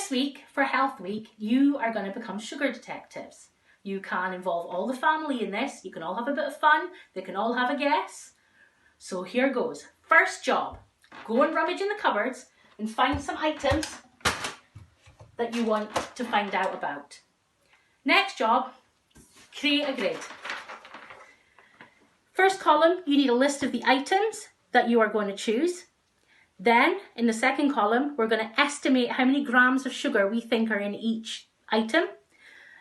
this week, for Health Week, you are going to become sugar detectives. You can involve all the family in this. You can all have a bit of fun. They can all have a guess. So here goes. First job, go and rummage in the cupboards and find some items that you want to find out about. Next job, create a grid. First column, you need a list of the items that you are going to choose. Then, in the second column, we're going to estimate how many grams of sugar we think are in each item.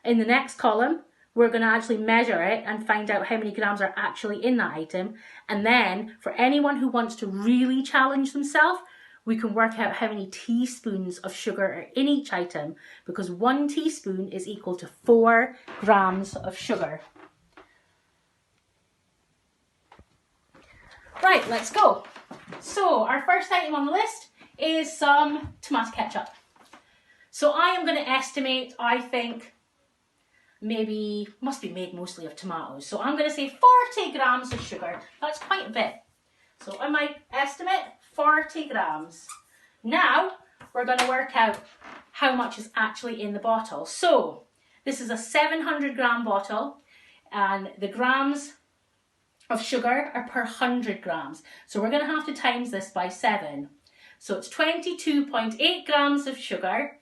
In the next column, we're going to actually measure it and find out how many grams are actually in that item. And then, for anyone who wants to really challenge themselves, we can work out how many teaspoons of sugar are in each item, because 1 teaspoon is equal to 4 grams of sugar. Right, let's go. So our first item on the list is some tomato ketchup. So I am going to estimate, I think, maybe, must be made mostly of tomatoes. So I'm going to say 40 grams of sugar. That's quite a bit. So in my estimate, 40 grams. Now we're going to work out how much is actually in the bottle. So this is a 700 gram bottle, and the grams of sugar are per 100 grams. So we're going to have to times this by 7. So it's 22.8 grams of sugar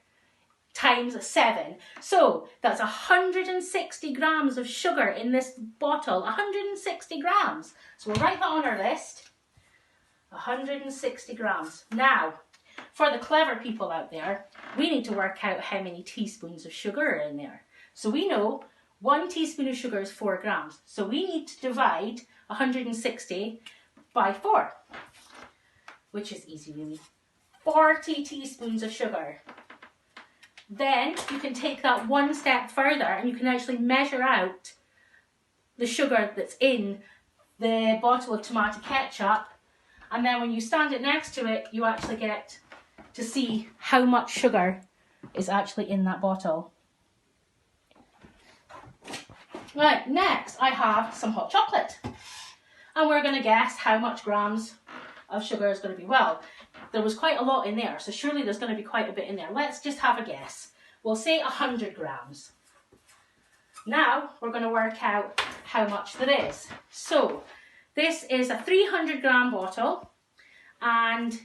times 7. So that's 160 grams of sugar in this bottle. 160 grams. So we'll write that on our list. 160 grams. Now, for the clever people out there, we need to work out how many teaspoons of sugar are in there. So we know 1 teaspoon of sugar is 4 grams. So we need to divide 160 by 4, which is easy really. 40 teaspoons of sugar. Then you can take that one step further and you can actually measure out the sugar that's in the bottle of tomato ketchup, and then when you stand it next to it, you actually get to see how much sugar is actually in that bottle. Right, next I have some hot chocolate. And we're going to guess how much grams of sugar is going to be. Well, there was quite a lot in there, so surely there's going to be quite a bit in there. Let's just have a guess. We'll say 100 grams. Now we're going to work out how much there is. So this is a 300 gram bottle, and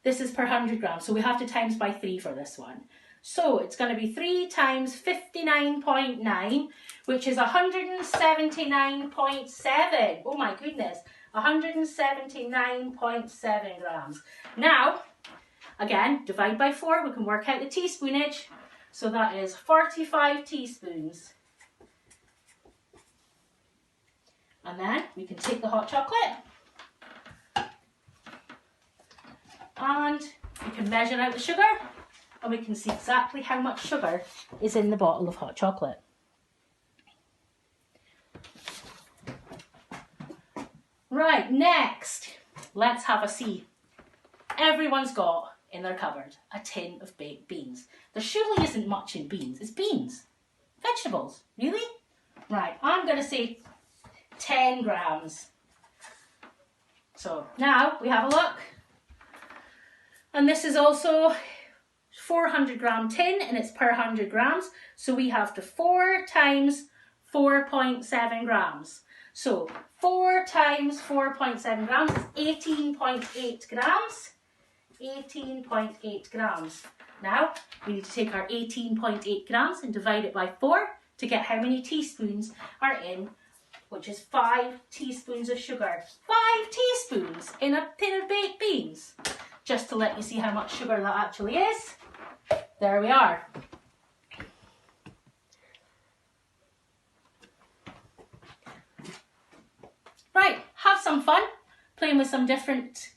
this is per 100 grams. So we have to times by 3 for this one. So it's going to be 3 times 59.9, which is 179.7. Oh my goodness, 179.7 grams. Now, again, divide by 4, we can work out the teaspoonage. So that is 45 teaspoons. And then we can take the hot chocolate and we can measure out the sugar, and we can see exactly how much sugar is in the bottle of hot chocolate. Right, next, let's have a see. Everyone's got in their cupboard a tin of baked beans. There surely isn't much in beans. It's beans. Vegetables. Really? Right, I'm going to say 10 grams. So now we have a look. And this is also 400 gram tin, and it's per 100 grams. So we have to 4 times 4.7 grams. So 4 times 4.7 grams is 18.8 grams. 18.8 grams. Now we need to take our 18.8 grams and divide it by 4 to get how many teaspoons are in, which is 5 teaspoons of sugar. 5 teaspoons in a tin of baked beans. Just to let you see how much sugar that actually is. There we are. Right, have some fun playing with some different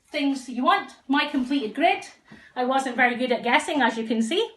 things you want. My completed grid. I wasn't very good at guessing, as you can see.